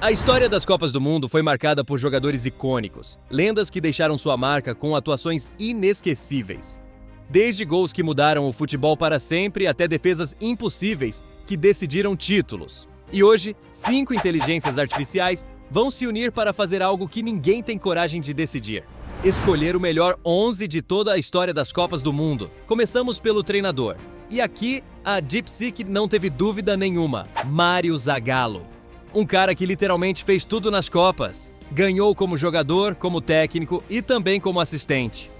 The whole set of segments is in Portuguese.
A história das Copas do Mundo foi marcada por jogadores icônicos, lendas que deixaram sua marca com atuações inesquecíveis. Desde gols que mudaram o futebol para sempre até defesas impossíveis que decidiram títulos. E hoje, 5 inteligências artificiais vão se unir para fazer algo que ninguém tem coragem de decidir: escolher o melhor 11 de toda a história das Copas do Mundo. Começamos pelo treinador. E aqui, a DeepSeek não teve dúvida nenhuma: Mário Zagallo. Um cara que literalmente fez tudo nas Copas. Ganhou como jogador, como técnico e também como assistente.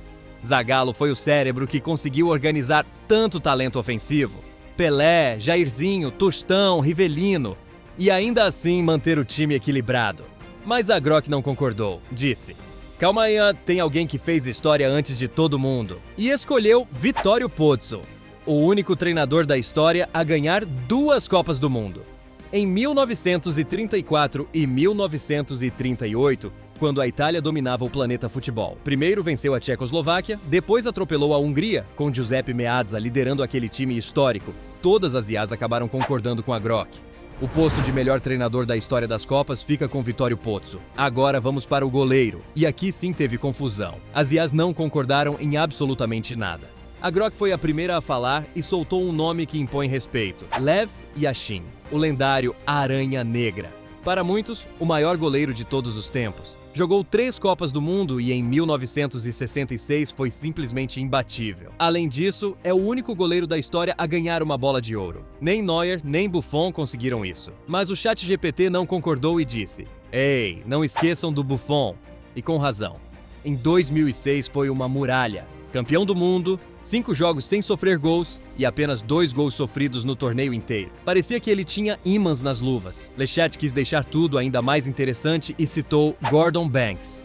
Zagallo foi o cérebro que conseguiu organizar tanto talento ofensivo: Pelé, Jairzinho, Tostão, Rivelino, e ainda assim manter o time equilibrado. Mas a Grok não concordou, disse: calma aí, tem alguém que fez história antes de todo mundo. E escolheu Vittorio Pozzo, o único treinador da história a ganhar 2 Copas do Mundo. Em 1934 e 1938, quando a Itália dominava o planeta futebol. Primeiro venceu a Tchecoslováquia, depois atropelou a Hungria, com Giuseppe Meazza liderando aquele time histórico. Todas as IAs acabaram concordando com a Grok. O posto de melhor treinador da história das Copas fica com Vittorio Pozzo. Agora vamos para o goleiro. E aqui sim teve confusão. As IAs não concordaram em absolutamente nada. A Grok foi a primeira a falar e soltou um nome que impõe respeito: Lev Yashin, o lendário Aranha Negra. Para muitos, o maior goleiro de todos os tempos. Jogou 3 Copas do Mundo e em 1966 foi simplesmente imbatível. Além disso, é o único goleiro da história a ganhar uma bola de ouro. Nem Neuer, nem Buffon conseguiram isso. Mas o ChatGPT não concordou e disse: ei, não esqueçam do Buffon. E com razão. Em 2006 foi uma muralha. Campeão do mundo, 5 jogos sem sofrer gols e apenas 2 gols sofridos no torneio inteiro. Parecia que ele tinha ímãs nas luvas. Lechat quis deixar tudo ainda mais interessante e citou Gordon Banks,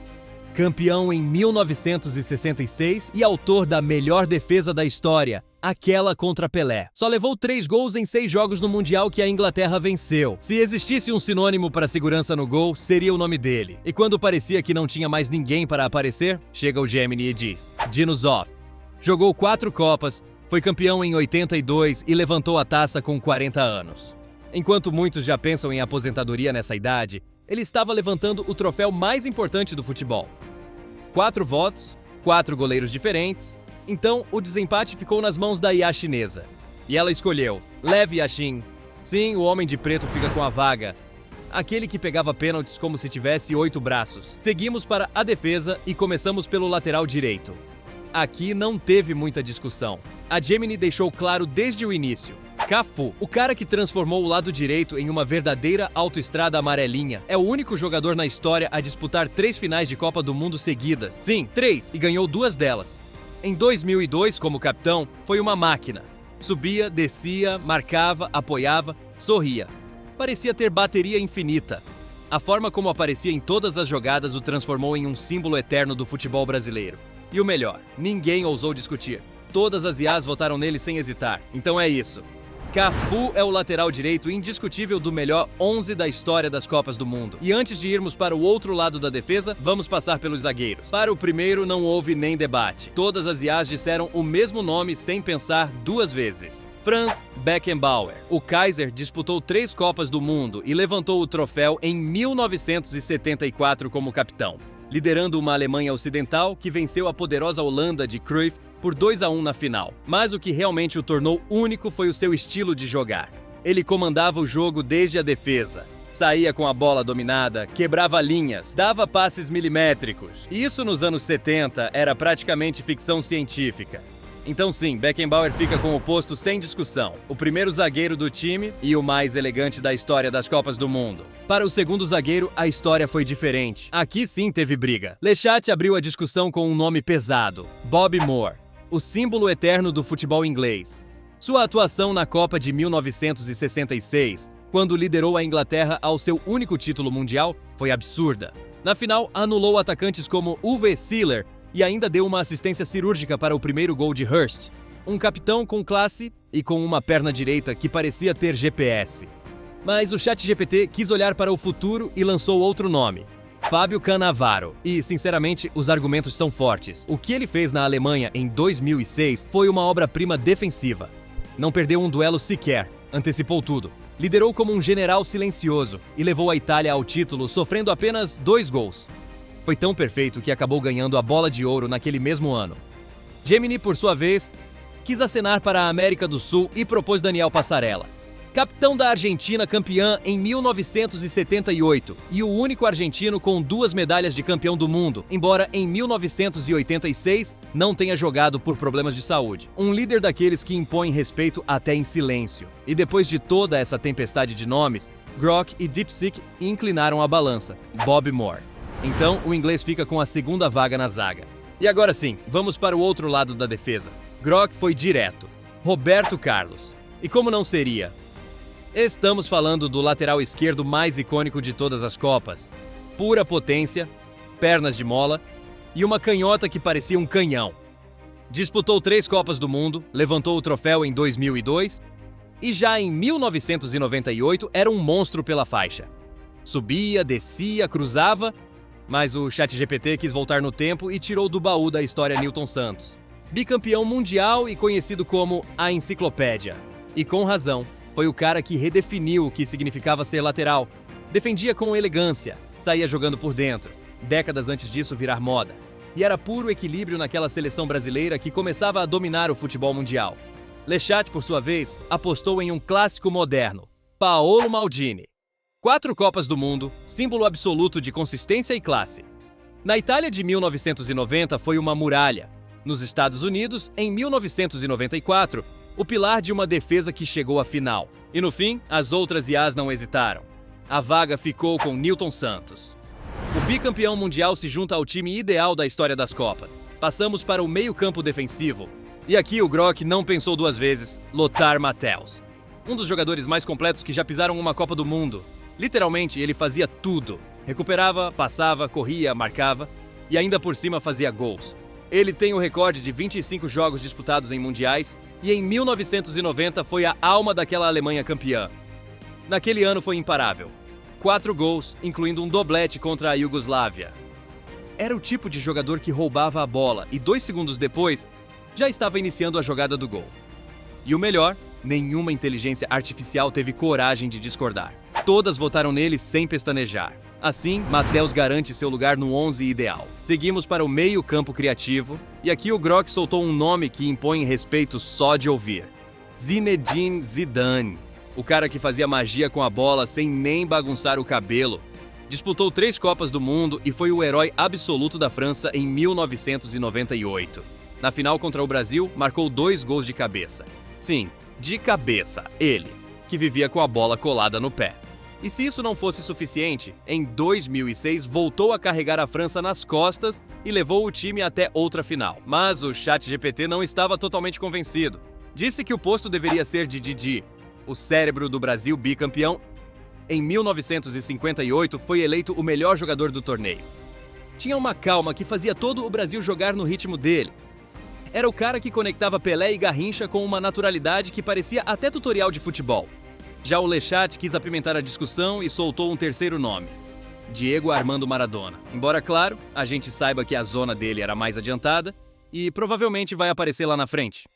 campeão em 1966 e autor da melhor defesa da história, aquela contra Pelé. Só levou 3 gols em 6 jogos no Mundial que a Inglaterra venceu. Se existisse um sinônimo para segurança no gol, seria o nome dele. E quando parecia que não tinha mais ninguém para aparecer, chega o Gemini e diz: Dinosaur. Jogou 4 Copas, foi campeão em 82 e levantou a taça com 40 anos. Enquanto muitos já pensam em aposentadoria nessa idade, ele estava levantando o troféu mais importante do futebol. 4 votos, 4 goleiros diferentes. Então, o desempate ficou nas mãos da IA chinesa. E ela escolheu Lev Yashin. Sim, o homem de preto fica com a vaga. Aquele que pegava pênaltis como se tivesse 8 braços. Seguimos para a defesa e começamos pelo lateral direito. Aqui não teve muita discussão. A Gemini deixou claro desde o início: Cafu, o cara que transformou o lado direito em uma verdadeira autoestrada amarelinha. É o único jogador na história a disputar 3 finais de Copa do Mundo seguidas. Sim, 3, e ganhou 2 delas. Em 2002, como capitão, foi uma máquina. Subia, descia, marcava, apoiava, sorria. Parecia ter bateria infinita. A forma como aparecia em todas as jogadas o transformou em um símbolo eterno do futebol brasileiro. E o melhor, ninguém ousou discutir. Todas as IAs votaram nele sem hesitar. Então é isso. Cafu é o lateral direito indiscutível do melhor 11 da história das Copas do Mundo. E antes de irmos para o outro lado da defesa, vamos passar pelos zagueiros. Para o primeiro não houve nem debate. Todas as IAs disseram o mesmo nome sem pensar 2 vezes: Franz Beckenbauer. O Kaiser disputou 3 Copas do Mundo e levantou o troféu em 1974 como capitão, liderando uma Alemanha ocidental que venceu a poderosa Holanda de Cruyff por 2-1 na final. Mas o que realmente o tornou único foi o seu estilo de jogar. Ele comandava o jogo desde a defesa. Saía com a bola dominada, quebrava linhas, dava passes milimétricos. E isso nos anos 70 era praticamente ficção científica. Então sim, Beckenbauer fica com o posto sem discussão. O primeiro zagueiro do time e o mais elegante da história das Copas do Mundo. Para o segundo zagueiro, a história foi diferente. Aqui sim teve briga. Lechat abriu a discussão com um nome pesado: Bob Moore, o símbolo eterno do futebol inglês. Sua atuação na Copa de 1966, quando liderou a Inglaterra ao seu único título mundial, foi absurda. Na final, anulou atacantes como Uwe Seeler e ainda deu uma assistência cirúrgica para o primeiro gol de Hurst. Um capitão com classe e com uma perna direita que parecia ter GPS. Mas o ChatGPT quis olhar para o futuro e lançou outro nome: Fábio Cannavaro. E, sinceramente, os argumentos são fortes. O que ele fez na Alemanha em 2006 foi uma obra-prima defensiva. Não perdeu um duelo sequer, antecipou tudo. Liderou como um general silencioso e levou a Itália ao título sofrendo apenas 2 gols. Foi tão perfeito que acabou ganhando a Bola de Ouro naquele mesmo ano. Gemini, por sua vez, quis acenar para a América do Sul e propôs Daniel Passarella, capitão da Argentina campeã em 1978 e o único argentino com 2 medalhas de campeão do mundo, embora em 1986 não tenha jogado por problemas de saúde. Um líder daqueles que impõe respeito até em silêncio. E depois de toda essa tempestade de nomes, Grock e Dipsic inclinaram a balança, Bob Moore. Então, o inglês fica com a segunda vaga na zaga. E agora sim, vamos para o outro lado da defesa. Grock foi direto. Roberto Carlos. E como não seria? Estamos falando do lateral esquerdo mais icônico de todas as Copas. Pura potência, pernas de mola e uma canhota que parecia um canhão. Disputou 3 Copas do Mundo, levantou o troféu em 2002 e já em 1998 era um monstro pela faixa. Subia, descia, cruzava, mas o ChatGPT quis voltar no tempo e tirou do baú da história Nilton Santos. Bicampeão mundial e conhecido como a Enciclopédia. E com razão. Foi o cara que redefiniu o que significava ser lateral. Defendia com elegância, saía jogando por dentro. Décadas antes disso virar moda. E era puro equilíbrio naquela seleção brasileira que começava a dominar o futebol mundial. Lechat, por sua vez, apostou em um clássico moderno, Paolo Maldini. 4 Copas do Mundo, símbolo absoluto de consistência e classe. Na Itália de 1990 foi uma muralha. Nos Estados Unidos, em 1994, o pilar de uma defesa que chegou à final. E no fim, as outras IAs não hesitaram. A vaga ficou com Nilton Santos. O bicampeão mundial se junta ao time ideal da história das Copas. Passamos para o meio-campo defensivo. E aqui o Grock não pensou 2 vezes, Lothar Matthäus. Um dos jogadores mais completos que já pisaram uma Copa do Mundo. Literalmente, ele fazia tudo. Recuperava, passava, corria, marcava e ainda por cima fazia gols. Ele tem o recorde de 25 jogos disputados em mundiais e em 1990 foi a alma daquela Alemanha campeã. Naquele ano foi imparável. 4 gols, incluindo um doblete contra a Iugoslávia. Era o tipo de jogador que roubava a bola e 2 segundos depois já estava iniciando a jogada do gol. E o melhor, nenhuma inteligência artificial teve coragem de discordar. Todas votaram nele sem pestanejar. Assim, Matthäus garante seu lugar no 11 ideal. Seguimos para o meio-campo criativo, e aqui o Grock soltou um nome que impõe respeito só de ouvir. Zinedine Zidane, o cara que fazia magia com a bola sem nem bagunçar o cabelo. Disputou 3 Copas do Mundo e foi o herói absoluto da França em 1998. Na final contra o Brasil, marcou 2 gols de cabeça. Sim, de cabeça, ele, que vivia com a bola colada no pé. E se isso não fosse suficiente, em 2006 voltou a carregar a França nas costas e levou o time até outra final. Mas o ChatGPT não estava totalmente convencido. Disse que o posto deveria ser de Didi, o cérebro do Brasil bicampeão. Em 1958 foi eleito o melhor jogador do torneio. Tinha uma calma que fazia todo o Brasil jogar no ritmo dele. Era o cara que conectava Pelé e Garrincha com uma naturalidade que parecia até tutorial de futebol. Já o Lechat quis apimentar a discussão e soltou um terceiro nome, Diego Armando Maradona. Embora, claro, a gente saiba que a zona dele era mais adiantada e provavelmente vai aparecer lá na frente.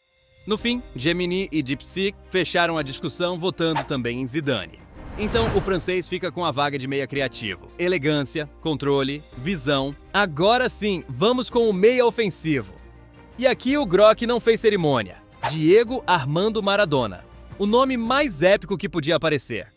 No fim, Gemini e Dipsic fecharam a discussão votando também em Zidane. Então o francês fica com a vaga de meia criativo. Elegância, controle, visão. Agora sim, vamos com o meia ofensivo. E aqui o Grock não fez cerimônia. Diego Armando Maradona. O nome mais épico que podia aparecer.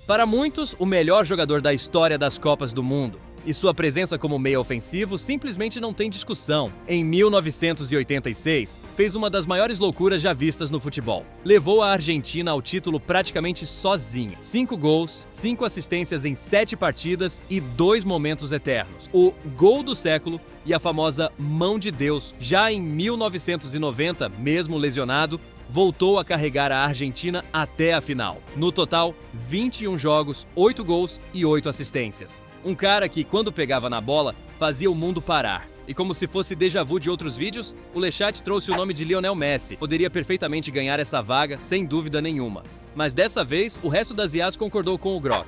Para muitos, o melhor jogador da história das Copas do Mundo. E sua presença como meia ofensivo simplesmente não tem discussão. Em 1986, fez uma das maiores loucuras já vistas no futebol. Levou a Argentina ao título praticamente sozinha. 5 gols, 5 assistências em 7 partidas e 2 momentos eternos. O gol do século e a famosa mão de Deus. Já em 1990, mesmo lesionado, voltou a carregar a Argentina até a final. No total, 21 jogos, 8 gols e 8 assistências. Um cara que, quando pegava na bola, fazia o mundo parar. E como se fosse déjà vu de outros vídeos, o Lechat trouxe o nome de Lionel Messi. Poderia perfeitamente ganhar essa vaga, sem dúvida nenhuma. Mas dessa vez, o resto das IAs concordou com o Grock.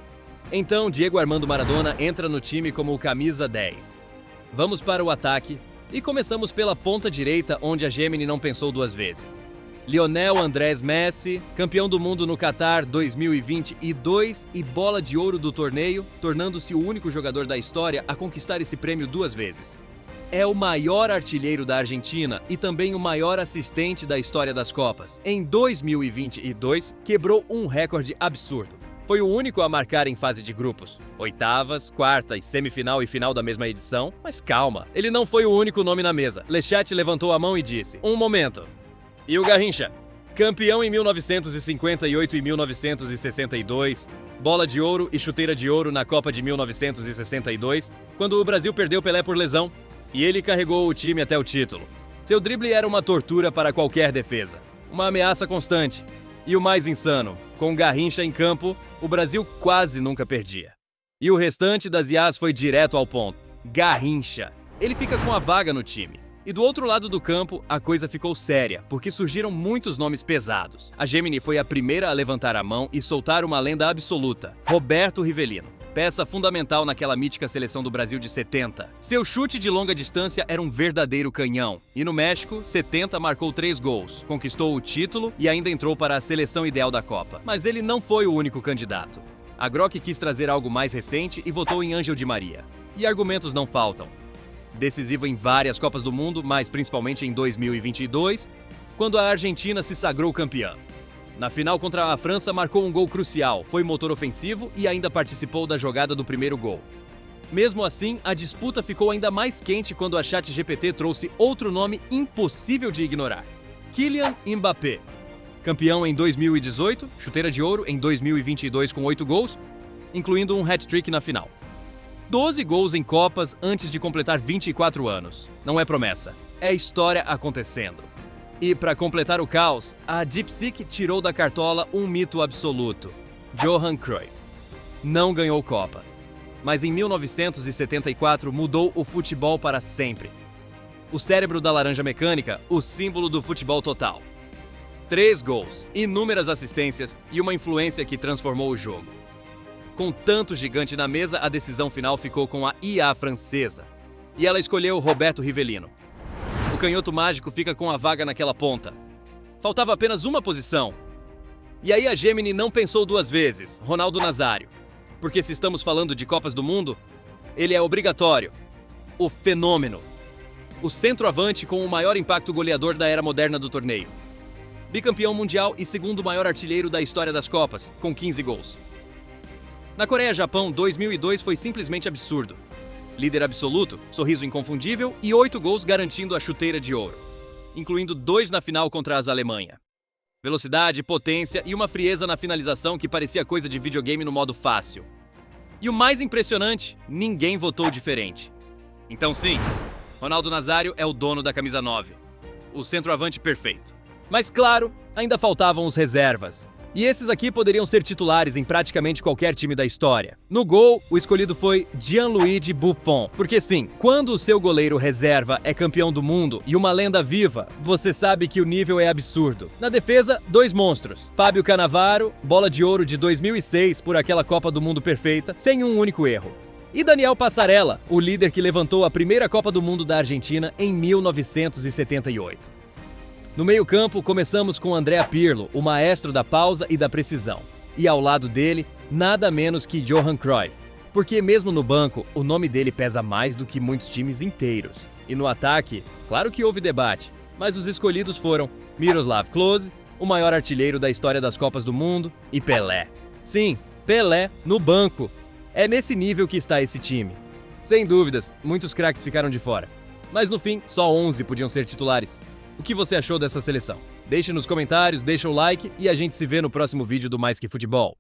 Então, Diego Armando Maradona entra no time como o camisa 10. Vamos para o ataque, e começamos pela ponta direita, onde a Gemini não pensou 2 vezes. Lionel Andrés Messi, campeão do mundo no Qatar 2022 e bola de ouro do torneio, tornando-se o único jogador da história a conquistar esse prêmio 2 vezes. É o maior artilheiro da Argentina e também o maior assistente da história das Copas. Em 2022, quebrou um recorde absurdo. Foi o único a marcar em fase de grupos. Oitavas, quartas, semifinal e final da mesma edição. Mas calma, ele não foi o único nome na mesa. Lechat levantou a mão e disse: "Um momento. E o Garrincha? Campeão em 1958 e 1962, bola de ouro e chuteira de ouro na Copa de 1962, quando o Brasil perdeu Pelé por lesão, e ele carregou o time até o título. Seu drible era uma tortura para qualquer defesa, uma ameaça constante. E o mais insano, com Garrincha em campo, o Brasil quase nunca perdia. E o restante das IAs foi direto ao ponto. Garrincha. Ele fica com a vaga no time. E do outro lado do campo, a coisa ficou séria, porque surgiram muitos nomes pesados. A Gemini foi a primeira a levantar a mão e soltar uma lenda absoluta, Roberto Rivelino, peça fundamental naquela mítica seleção do Brasil de 70. Seu chute de longa distância era um verdadeiro canhão. E no México, 70 marcou 3 gols, conquistou o título e ainda entrou para a seleção ideal da Copa. Mas ele não foi o único candidato. A Grock quis trazer algo mais recente e votou em Ángel Di Maria. E argumentos não faltam. Decisivo em várias Copas do Mundo, mas principalmente em 2022, quando a Argentina se sagrou campeã. Na final contra a França, marcou um gol crucial, foi motor ofensivo e ainda participou da jogada do primeiro gol. Mesmo assim, a disputa ficou ainda mais quente quando a ChatGPT trouxe outro nome impossível de ignorar: Kylian Mbappé. Campeão em 2018, chuteira de ouro em 2022 com 8 gols, incluindo um hat-trick na final. 12 gols em Copas antes de completar 24 anos. Não é promessa, é história acontecendo. E para completar o caos, a DeepSeek tirou da cartola um mito absoluto: Johan Cruyff. Não ganhou Copa, mas em 1974 mudou o futebol para sempre. O cérebro da laranja mecânica, o símbolo do futebol total. 3 gols, inúmeras assistências e uma influência que transformou o jogo. Com tanto gigante na mesa, a decisão final ficou com a IA francesa. E ela escolheu Roberto Rivelino. O canhoto mágico fica com a vaga naquela ponta. Faltava apenas uma posição. E aí a Gemini não pensou 2 vezes, Ronaldo Nazário. Porque se estamos falando de Copas do Mundo, ele é obrigatório. O fenômeno. O centroavante com o maior impacto goleador da era moderna do torneio. Bicampeão mundial e segundo maior artilheiro da história das Copas, com 15 gols. Na Coreia-Japão, 2002 foi simplesmente absurdo. Líder absoluto, sorriso inconfundível e 8 gols garantindo a chuteira de ouro, incluindo 2 na final contra as Alemanha. Velocidade, potência e uma frieza na finalização que parecia coisa de videogame no modo fácil. E o mais impressionante, ninguém votou diferente. Então sim, Ronaldo Nazário é o dono da camisa 9. O centroavante perfeito. Mas claro, ainda faltavam os reservas. E esses aqui poderiam ser titulares em praticamente qualquer time da história. No gol, o escolhido foi Gianluigi Buffon. Porque sim, quando o seu goleiro reserva é campeão do mundo e uma lenda viva, você sabe que o nível é absurdo. Na defesa, 2 monstros. Fábio Cannavaro, bola de ouro de 2006 por aquela Copa do Mundo perfeita, sem um único erro. E Daniel Passarella, o líder que levantou a primeira Copa do Mundo da Argentina em 1978. No meio-campo, começamos com Andrea Pirlo, o maestro da pausa e da precisão. E ao lado dele, nada menos que Johan Cruyff. Porque mesmo no banco, o nome dele pesa mais do que muitos times inteiros. E no ataque, claro que houve debate, mas os escolhidos foram Miroslav Klose, o maior artilheiro da história das Copas do Mundo, e Pelé. Sim, Pelé no banco. É nesse nível que está esse time. Sem dúvidas, muitos craques ficaram de fora. Mas no fim, só 11 podiam ser titulares. O que você achou dessa seleção? Deixe nos comentários, deixa o like e a gente se vê no próximo vídeo do Mais Que Futebol.